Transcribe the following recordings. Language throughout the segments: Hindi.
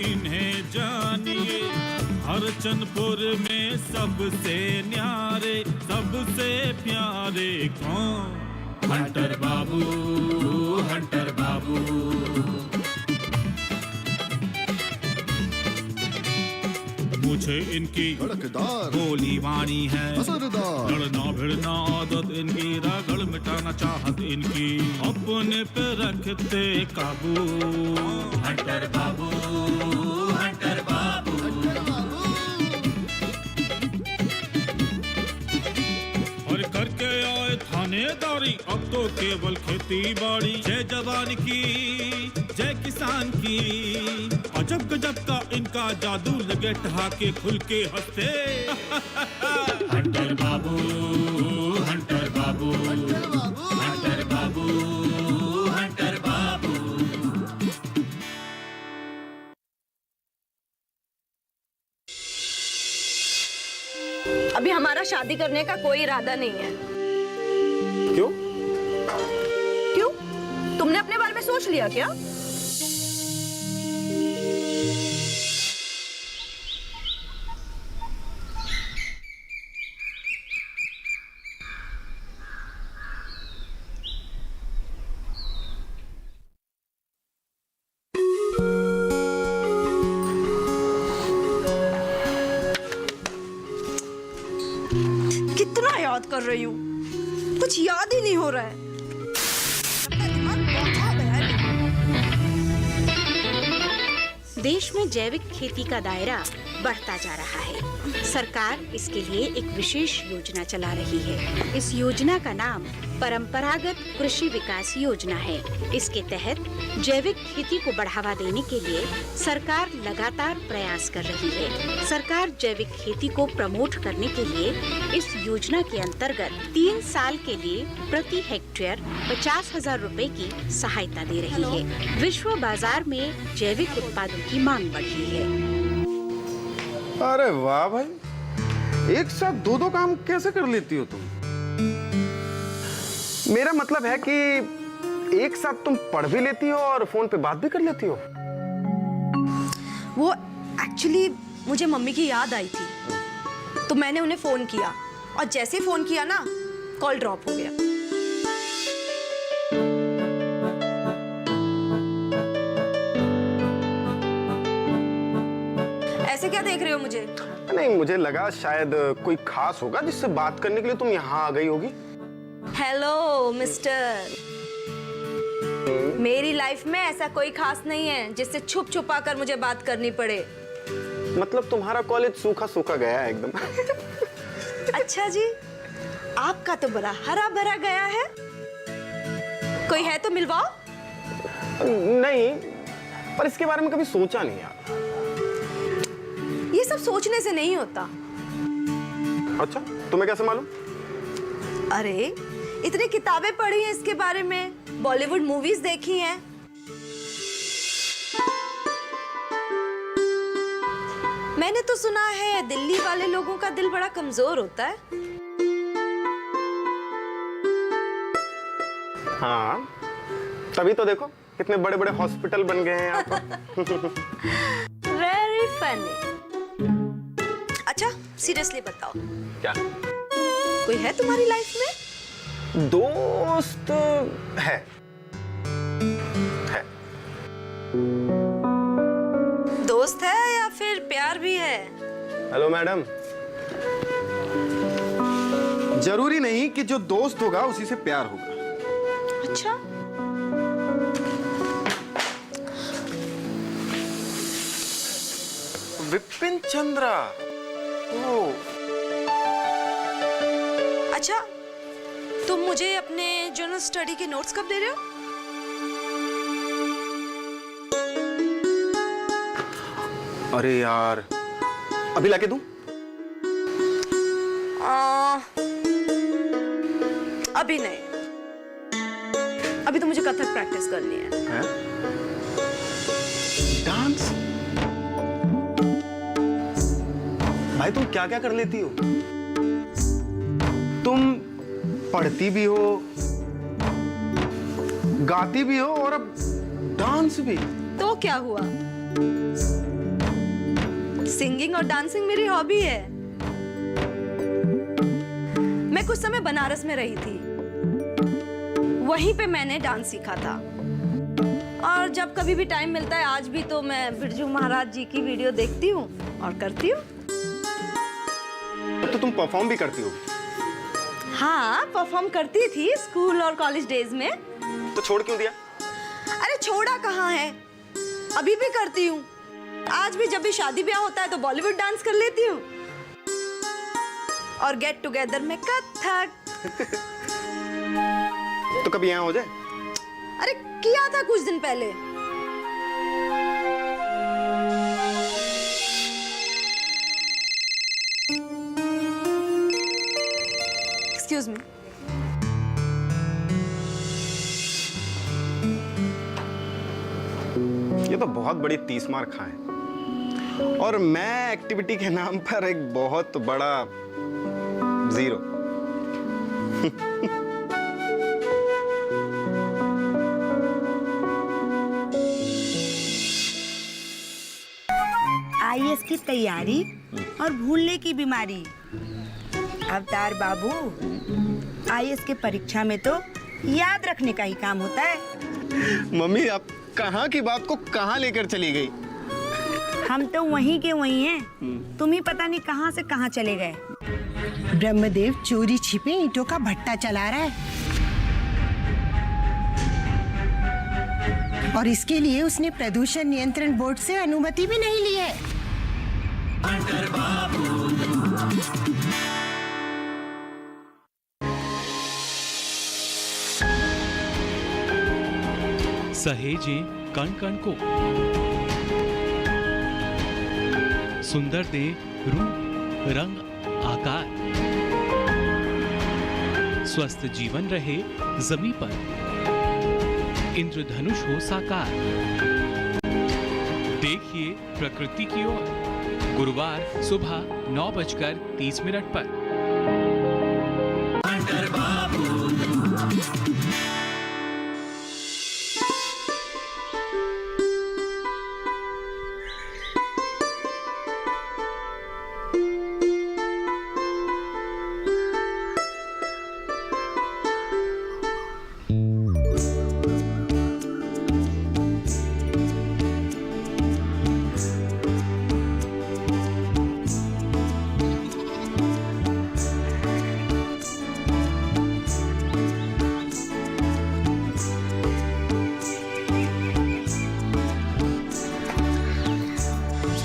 इन्हें जानिए, हरचंदपुर में सबसे न्यारे, सबसे प्यारे कौन? हंटर बाबू, हंटर बाबू। मुझे इनकी धड़कदार बोली वाणी है असरदार, लड़ना भिड़ना आदत इनकी, रगड़ मिटाना चाहत इनकी, अपने पे रखते काबू। हंटर बाबू, हंटर बाबू। और करके आए थानेदारी, अब तो केवल खेती बाड़ी। जय जवान की, जय किसान की, अजब गजब का इनका जादू, लगे ठहाके खुल के हंसते। हंटर बाबू, हंटर बाबू, हंटर बाबू, हंटर बाबू। अभी हमारा शादी करने का कोई इरादा नहीं है। क्यों? क्यों? तुमने अपने बारे में सोच लिया क्या? कितना याद कर रही हूँ, कुछ याद ही नहीं हो रहा है। दिमाग बहुत गया है। देश में जैविक खेती का दायरा बढ़ता जा रहा है। सरकार इसके लिए एक विशेष योजना चला रही है। इस योजना का नाम परंपरागत कृषि विकास योजना है। इसके तहत जैविक खेती को बढ़ावा देने के लिए सरकार लगातार प्रयास कर रही है। सरकार जैविक खेती को प्रमोट करने के लिए इस योजना के अंतर्गत 3 साल के लिए प्रति हेक्टेयर 50,000 रुपए की सहायता दे रही है। विश्व बाजार में जैविक उत्पादों की मांग बढ़ी है। अरे वाह भाई, एक साथ दो काम कैसे कर लेती हो तुम? मेरा मतलब है कि एक साथ तुम पढ़ भी लेती हो और फोन पे बात भी कर लेती हो। वो एक्चुअली मुझे मम्मी की याद आई थी, तो मैंने उन्हें फोन किया, और जैसे ही फोन किया ना, कॉल ड्रॉप हो गया। ऐसे क्या देख रहे हो मुझे? नहीं, मुझे लगा शायद कोई खास होगा जिससे बात करने के लिए तुम यहाँ आ गई होगी। हेलो मिस्टर, मेरी लाइफ में ऐसा कोई खास नहीं है जिससे छुप छुपा कर मुझे बात करनी पड़े। मतलब तुम्हारा कॉलेज सूखा सूखा गया है एकदम। अच्छा जी, आपका तो बड़ा हरा भरा गया है। कोई है तो मिलवाओ। नहीं, पर इसके बारे में कभी सोचा नहीं यार। ये सब सोचने से नहीं होता। अच्छा, तुम्हें कैसे मालूम? अरे, इतनी किताबें पढ़ी हैं इसके बारे में, बॉलीवुड मूवीज देखी हैं। मैंने तो सुना है दिल्ली वाले लोगों का दिल बड़ा कमजोर होता है। हाँ, तभी तो देखो कितने बड़े बड़े हॉस्पिटल बन गए हैं यहाँ पर। Very funny. अच्छा, सीरियसली बताओ, क्या कोई है तुम्हारी लाइफ में? दोस्त है। दोस्त है या फिर प्यार भी है? हेलो मैडम, जरूरी नहीं कि जो दोस्त होगा उसी से प्यार होगा। अच्छा, विपिन चंद्रा। ओह, अच्छा, तुम मुझे अपने जर्नल स्टडी के नोट्स कब दे रहे हो? अरे यार, अभी लाके दूं? अभी नहीं, अभी तो मुझे कथक प्रैक्टिस करनी है। डांस? भाई तुम क्या क्या कर लेती हो? तुम पढ़ती भी हो, गाती भी हो और अब डांस भी। तो क्या हुआ? सिंगिंग और डांसिंग मेरी हॉबी है। मैं कुछ समय बनारस में रही थी, वहीं पे मैंने डांस सीखा था। और जब कभी भी टाइम मिलता है, आज भी, तो मैं बिरजू महाराज जी की वीडियो देखती हूँ और करती हूँ। तो तुम परफॉर्म भी करती हो? हाँ, परफॉर्म करती थी स्कूल और कॉलेज डेज में। तो छोड़ क्यों दिया? अरे छोड़ा कहाँ है, अभी भी करती हूँ। आज भी जब भी शादी ब्याह होता है तो बॉलीवुड डांस कर लेती हूँ, और गेट टुगेदर में कथक। तो कभी यहाँ हो जाए? अरे किया था कुछ दिन पहले। Excuse me. ये तो बहुत बड़ी 30 मार खाए, और मैं एक्टिविटी के नाम पर एक बहुत बड़ा 0। आईएएस की तैयारी और भूलने की बीमारी। अवतार बाबू, आईएएस के परीक्षा में तो याद रखने का ही काम होता है। मम्मी, आप कहाँ की बात को कहाँ लेकर चली गई? हम तो वहीं के वहीं हैं, तुम ही पता नहीं कहाँ से कहाँ चले गए। ब्रह्मदेव चोरी छिपे ईंटों का भट्टा चला रहा है, और इसके लिए उसने प्रदूषण नियंत्रण बोर्ड से अनुमति भी नहीं ली है। सहेजें कण कण को, सुंदर दे रूप रंग आकार, स्वस्थ जीवन रहे जमी पर, इंद्रधनुष हो साकार। देखिए प्रकृति की ओर, गुरुवार सुबह 9:30 पर।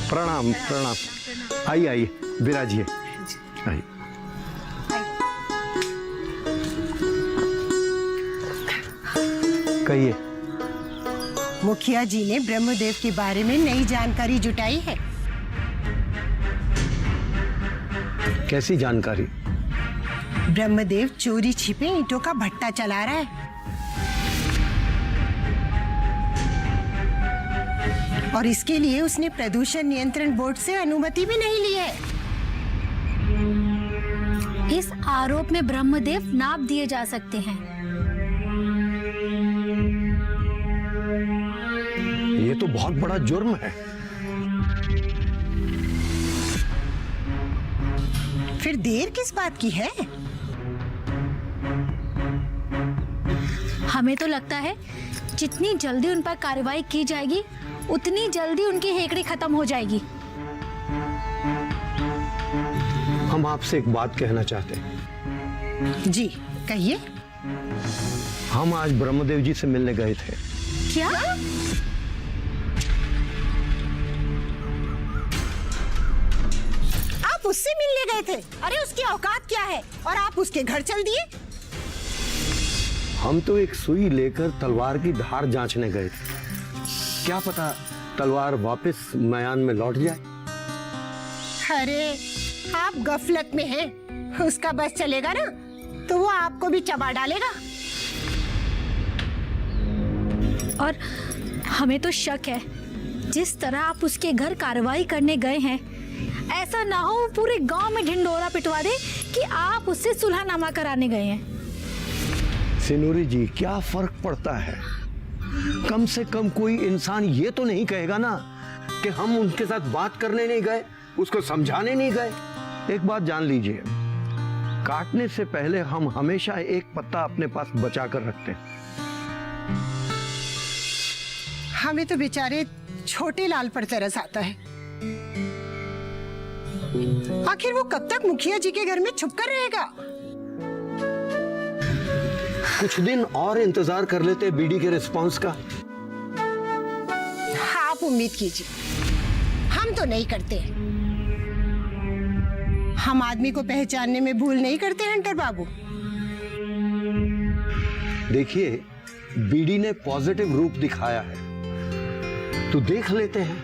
प्रणाम प्रणाम। आइए आइए, विराजिए। आइए। कहिए। मुखिया जी ने ब्रह्मदेव के बारे में नई जानकारी जुटाई है। कैसी जानकारी? ब्रह्मदेव चोरी छिपे ईंटों का भट्टा चला रहा है, और इसके लिए उसने प्रदूषण नियंत्रण बोर्ड से अनुमति भी नहीं ली है। इस आरोप में ब्रह्मदेव नाप दिए जा सकते हैं। ये तो बहुत बड़ा जुर्म है। फिर देर किस बात की है? हमें तो लगता है जितनी जल्दी उन पर कार्रवाई की जाएगी, उतनी जल्दी उनकी हेकड़ी खत्म हो जाएगी। हम आपसे एक बात कहना चाहते हैं। जी कहिए। हम आज ब्रह्मदेव जी से मिलने गए थे। क्या? आप उससे मिलने गए थे? अरे उसकी औकात क्या है, और आप उसके घर चल दिए? हम तो एक सुई लेकर तलवार की धार जांचने गए थे। क्या पता तलवार वापस मयान में लौट जाए। अरे आप गफलत में हैं। उसका बस चलेगा ना तो वो आपको भी चबा डालेगा। और हमें तो शक है, जिस तरह आप उसके घर कार्रवाई करने गए हैं, ऐसा ना हो पूरे गांव में ढिंडोरा पिटवा दे कि आप उससे सुलहनामा कराने गए हैं। सिनूरी जी, क्या फर्क पड़ता है? कम से कम कोई इंसान ये तो नहीं कहेगा ना कि हम उनके साथ बात करने नहीं गए, उसको समझाने नहीं गए। एक बात जान लीजिए, काटने से पहले हम हमेशा एक पत्ता अपने पास बचा कर रखते हैं। हमें तो बेचारे छोटे लाल पर तरस आता है। आखिर वो कब तक मुखिया जी के घर में छुप कर रहेगा? कुछ दिन और इंतजार कर लेते बीडी के रिस्पांस का। आप उम्मीद कीजिए, हम तो नहीं करते। हम आदमी को पहचानने में भूल नहीं करते हंटर बाबू। देखिए, बीडी ने पॉजिटिव रूप दिखाया है तो देख लेते हैं।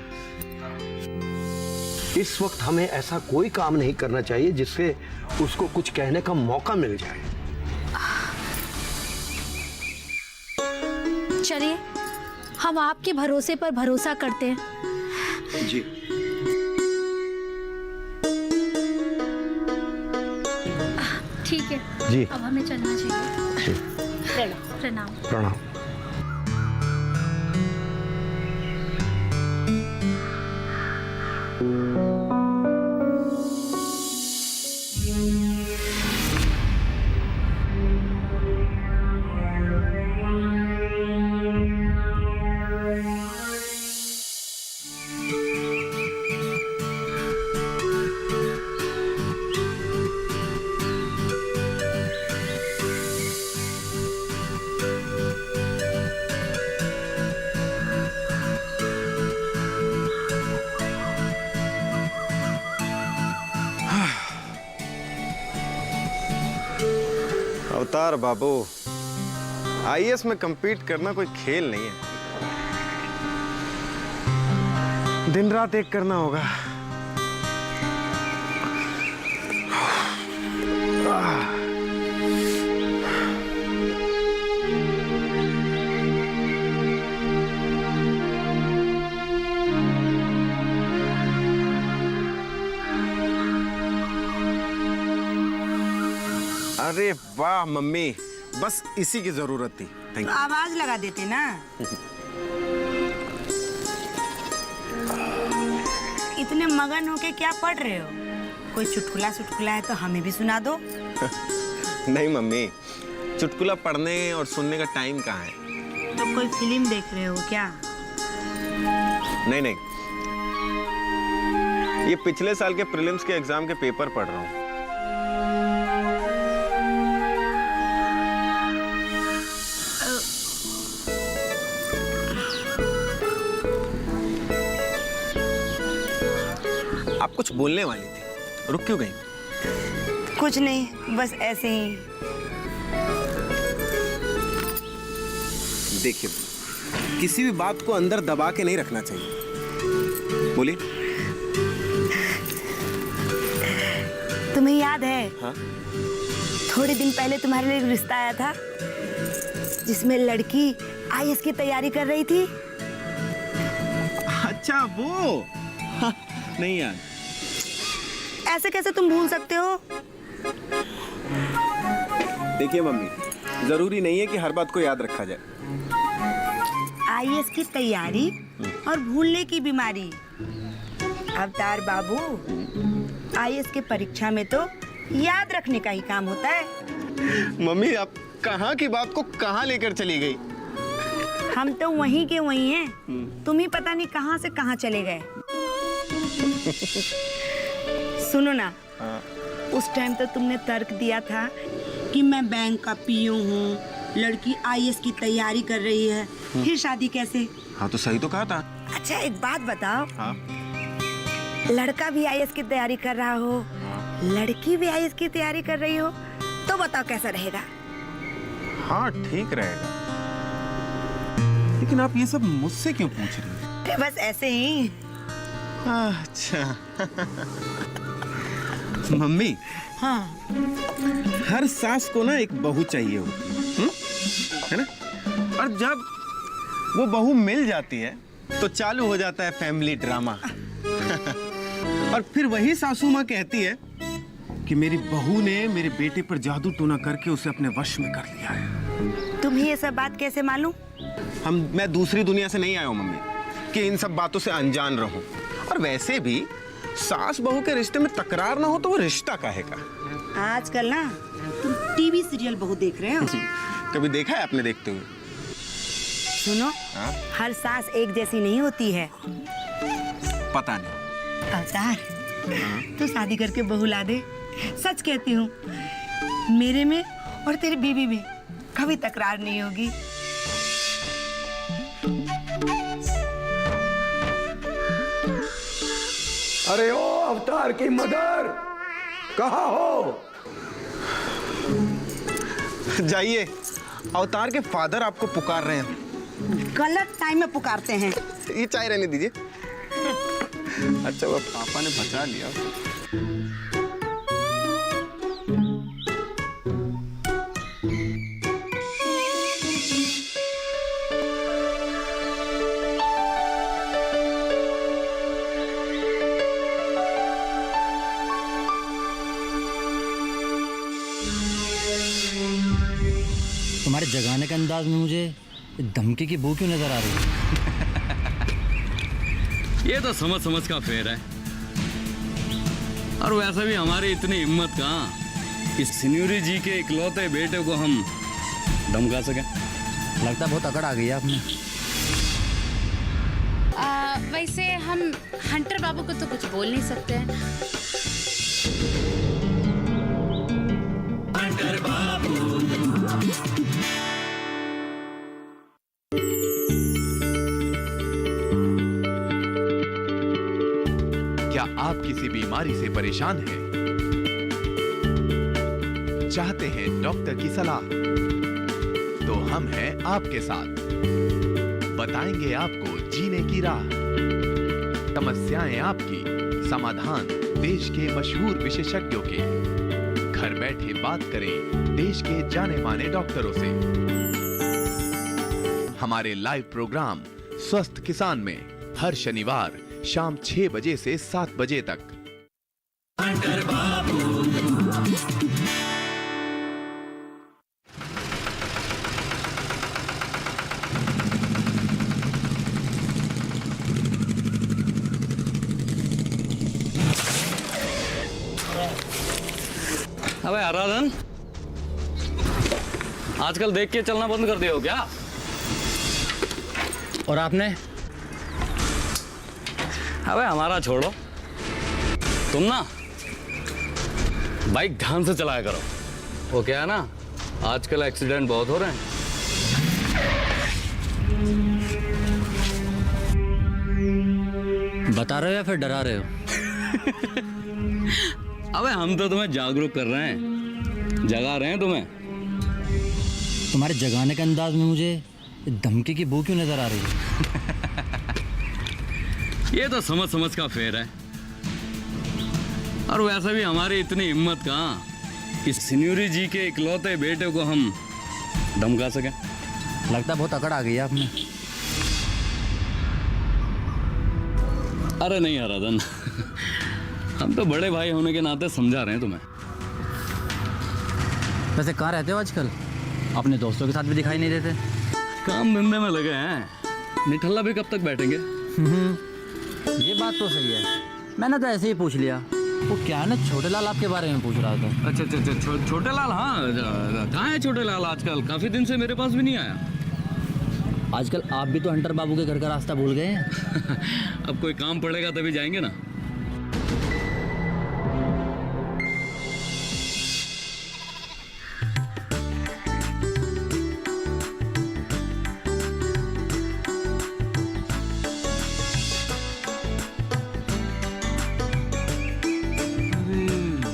इस वक्त हमें ऐसा कोई काम नहीं करना चाहिए जिससे उसको कुछ कहने का मौका मिल जाए। चलिए, हम आपके भरोसे पर भरोसा करते हैं। जी। ठीक है जी। अब हमें चलना चाहिए। प्रणाम। प्रणाम। अवतार बाबू, आईएएस में compete करना कोई खेल नहीं है। दिन रात एक करना होगा। अरे वाह मम्मी, बस इसी की जरूरत थी। थैंक तो आवाज लगा देते ना। इतने मगन होके क्या पढ़ रहे हो? कोई चुटकुला सुटकुला है तो हमें भी सुना दो। नहीं मम्मी, चुटकुला पढ़ने और सुनने का टाइम कहाँ है। तो कोई फिल्म देख रहे हो क्या? नहीं नहीं, ये पिछले साल के प्रीलिम्स के एग्जाम के पेपर पढ़ रहा हूँ। आप कुछ बोलने वाली थी, रुक क्यों गई? कुछ नहीं, बस ऐसे ही। देखिए, किसी भी बात को अंदर दबा के नहीं रखना चाहिए। बोलिए। तुम्हें याद है? हाँ? थोड़े दिन पहले तुम्हारे लिए एक रिश्ता आया था जिसमें लड़की आईएएस की तैयारी कर रही थी। अच्छा वो नहीं यार। ऐसे कैसे तुम भूल सकते हो? देखिए मम्मी, जरूरी नहीं है कि हर बात को याद रखा जाए। आईएएस की तैयारी और भूलने की बीमारी। अवतार बाबू, आईएएस की परीक्षा में तो याद रखने का ही काम होता है। मम्मी, आप कहाँ की बात को कहाँ लेकर चली गई? हम तो वहीं के वहीं हैं, तुम ही पता नहीं कहाँ से कहाँ चले गए। सुनो ना, उस टाइम तो तुमने तर्क दिया था कि मैं बैंक का पीओ हूँ, लड़की आईएएस की तैयारी कर रही है, फिर शादी कैसे? हाँ तो सही तो कहा था। अच्छा एक बात बताओ, हाँ? लड़का भी आईएएस की तैयारी कर रहा हो, लड़की भी आईएएस की तैयारी कर रही हो, तो बताओ कैसा रहेगा? हाँ ठीक रहेगा, लेकिन आप ये सब मुझसे क्यों पूछ रही हैं? बस ऐसे ही। अच्छा मम्मी, हाँ, हर सास को ना एक बहू चाहिए होती है ना, और जब वो बहू मिल जाती है तो चालू हो जाता है फैमिली ड्रामा। और फिर वही सासू माँ कहती है कि मेरी बहू ने मेरे बेटे पर जादू टोना करके उसे अपने वश में कर लिया है। तुम्हें ये सब बात कैसे मालूम? मैं दूसरी दुनिया से नहीं आया हूँ मम्मी, कि इन सब बातों से अनजान रहूं। और वैसे भी सास बहू के रिश्ते में तकरार ना हो तो वो रिश्ता काहे का। आजकल ना तुम टीवी सीरियल बहुत देख रहे हो। कभी देखा है आपने देखते हुए? सुनो, हर सास एक जैसी नहीं होती है। पता नहीं। अवतार, तू शादी करके बहू ला दे। सच कहती हूँ, मेरे में और तेरी बीवी में कभी तकरार नहीं होगी। अरे ओ अवतार की मदर, कहाँ हो? जाइए, अवतार के फादर आपको पुकार रहे हैं। गलत टाइम में पुकारते हैं। ये चाय रहने दीजिए। अच्छा, वो पापा ने बचा लिया। तुम्हारे जगाने के अंदाज में मुझे धमकी की बू क्यों नजर आ रही है? ये तो समझ का फेर है। और वैसे भी हमारी इतनी हिम्मत कहाँ कि सिन्यूरी जी के इकलौते बेटे को हम धमका सके। लगता बहुत अकड़ आ गई है आपने। वैसे हम हंटर बाबू को तो कुछ बोल नहीं सकते हैं। हंटर बाबू। क्या आप किसी बीमारी से परेशान हैं? चाहते हैं डॉक्टर की सलाह? तो हम हैं आपके साथ। बताएंगे आपको जीने की राह। समस्याएं आपकी, समाधान देश के मशहूर विशेषज्ञों के। घर बैठे बात करें देश के जाने माने डॉक्टरों से। हमारे लाइव प्रोग्राम स्वस्थ किसान में हर शनिवार शाम 6 बजे से 7 बजे तक। अबे आराधन, आजकल देख के चलना बंद कर दिया हो क्या? और आपने? अबे हमारा छोड़ो, तुम ना बाइक ध्यान से चलाया करो। वो क्या है ना, आजकल एक्सीडेंट बहुत हो रहे हैं। बता रहे हो या फिर डरा रहे हो? अबे हम तो तुम्हें जागरूक कर रहे हैं, जगा रहे हैं तुम्हें। तुम्हारे जगाने के अंदाज में मुझे धमकी की बू क्यों नजर आ रही है? ये तो समझ का फेर है। और वैसे भी हमारी इतनी हिम्मत कहाँ कि सिन्यूरी जी के इकलौते बेटे को हम धमका सके। लगता बहुत अकड़ आ गई है आपने। अरे नहीं आराधन, हम तो बड़े भाई होने के नाते समझा रहे हैं तुम्हें। वैसे कहाँ रहते हो आजकल? अपने दोस्तों के साथ भी दिखाई नहीं देते। काम धंधे में लगे हैं, निठल्ला भी कब तक बैठेंगे। ये बात तो सही है। मैंने तो ऐसे ही पूछ लिया। वो क्या है ना, छोटे लाल आपके बारे में पूछ रहा था। अच्छा, छोटे लाल। हाँ, कहाँ है छोटे लाल? आजकल काफी दिन से मेरे पास भी नहीं आया। आजकल आप भी तो हंटर बाबू के घर का रास्ता भूल गए हैं। अब कोई काम पड़ेगा तभी जाएंगे ना।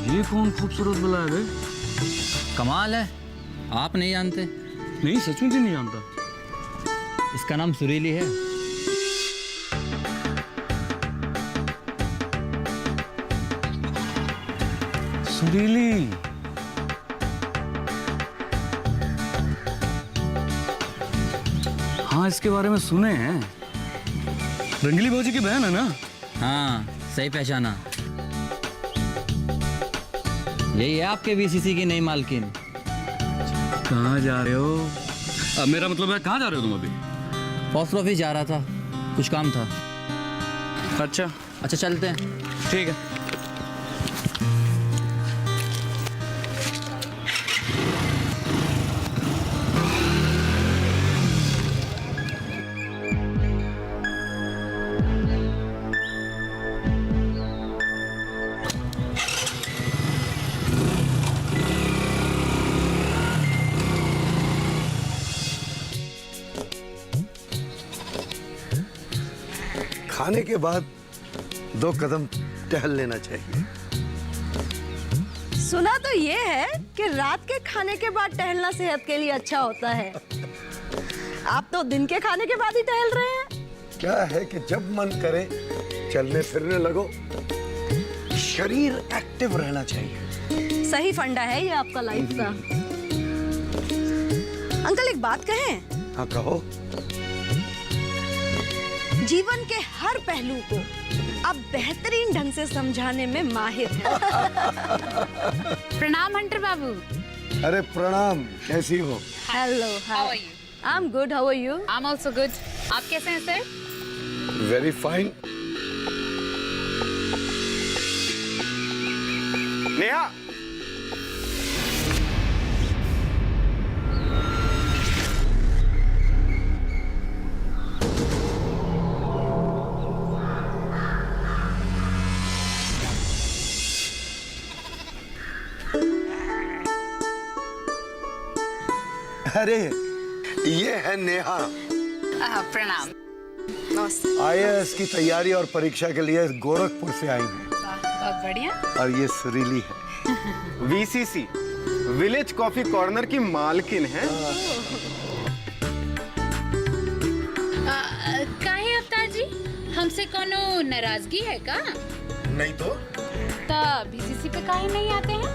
ये कौन खूबसूरत बला है बे? कमाल है, आप नहीं जानते? नहीं, सचमुच ही नहीं जानता। इसका नाम सुरीली है। सुरीली? हाँ, इसके बारे में सुने हैं। रंगीली भौजी की बहन है ना? हाँ, सही पहचाना। यही है आपके बीसीसी की नई मालकिन। कहाँ जा रहे हो? मेरा मतलब है, कहाँ जा रहे हो तुम अभी? पोस्ट ऑफिस जा रहा था। कुछ काम था। अच्छा अच्छा चलते हैं। ठीक है। खाने के बाद 2 कदम टहल लेना चाहिए। सुना तो ये है कि रात के खाने के बाद टहलना सेहत के लिए अच्छा होता है। आप तो दिन के खाने के बाद ही टहल रहे हैं। क्या है कि जब मन करे चलने फिरने लगो, शरीर एक्टिव रहना चाहिए। सही फंडा है ये आपका लाइफ का। अंकल एक बात कहें? हाँ कहो। जीवन के हर पहलू को आप बेहतरीन ढंग से समझाने में माहिर हैं। प्रणाम हंटर बाबू। अरे प्रणाम, कैसी हो? Hello, how are you? I am good, how are you? I am also good. आप कैसे हैं सर? Very fine. नेहा, अरे ये है नेहा। प्रणाम। आईएएस की तैयारी और परीक्षा के लिए गोरखपुर से आई है। बहुत बढ़िया। और ये सुरीली है। वीसीसी विलेज कॉफी कॉर्नर की मालकिन है। काहे अवतार जी, हमसे कोनो नाराजगी है का? नहीं तो बीसीसी पे काहे नहीं आते हैं?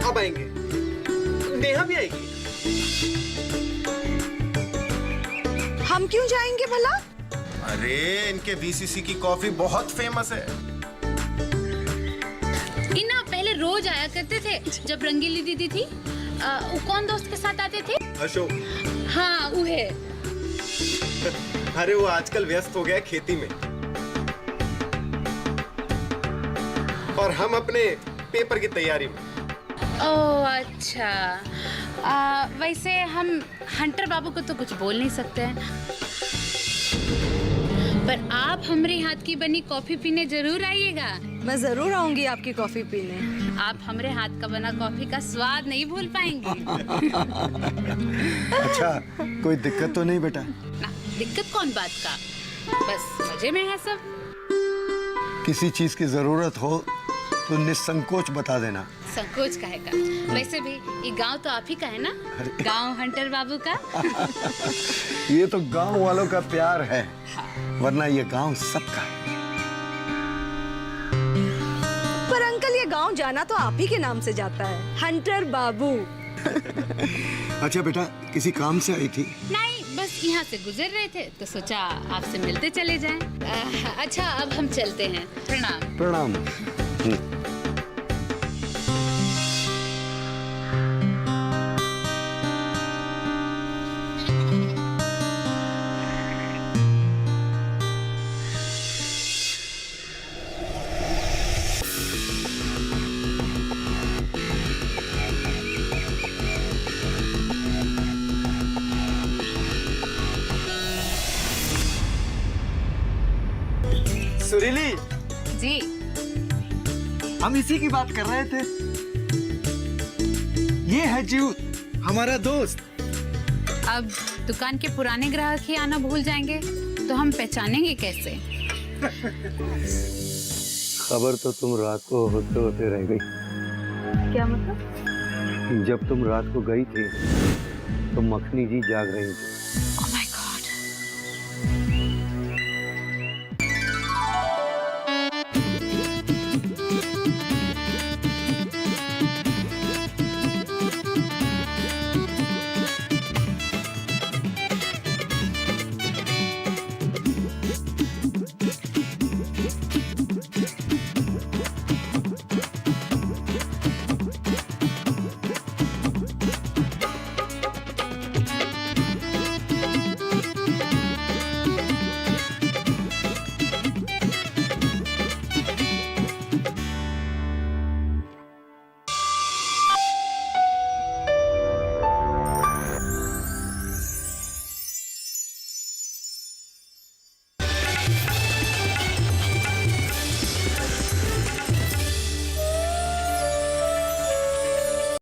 अब आएंगे, नेहा भी आएगी। हम क्यों जाएंगे भला? अरे इनके वीसीसी की कॉफी बहुत फेमस है। इना पहले रोज आया करते थे जब रंगीली दीदी थी। वो कौन दोस्त के साथ आते थे? अशोक। हाँ वो है। अरे वो आजकल व्यस्त हो गया है खेती में, और हम अपने पेपर की तैयारी में। ओह अच्छा। वैसे हम हंटर बाबू को तो कुछ बोल नहीं सकते हैं, पर आप हमारे हाथ की बनी कॉफी पीने जरूर आइएगा। मैं जरूर आऊंगी आपकी कॉफी पीने। आप हमारे हाथ का बना कॉफी का स्वाद नहीं भूल पाएंगे। अच्छा, कोई दिक्कत तो नहीं बेटा? ना, दिक्कत कौन बात का, बस मजे में है सब। किसी चीज की जरूरत हो तो निसंकोच बता देना। संकोच का है का? वैसे भी ये गांव तो आप ही का है ना? गांव हंटर बाबू का। ये तो गांव वालों का प्यार है, वरना ये गांव सबका है। पर अंकल ये गांव जाना तो आप ही के नाम से जाता है, हंटर बाबू। अच्छा बेटा, किसी काम से आई थी? नहीं, बस यहाँ से गुजर रहे थे तो सोचा आपसे मिलते चले जाएं। अच्छा अब हम चलते हैं। प्रणाम। प्रणाम। सुरीली जी, हम इसी की बात कर रहे थे। ये है जीव, हमारा दोस्त। अब दुकान के पुराने ग्राहक ही आना भूल जाएंगे तो हम पहचानेंगे कैसे? खबर तो तुम रात को होते होते रह गई। क्या मतलब? जब तुम रात को गई थी तो मखनी जी जाग रही थी।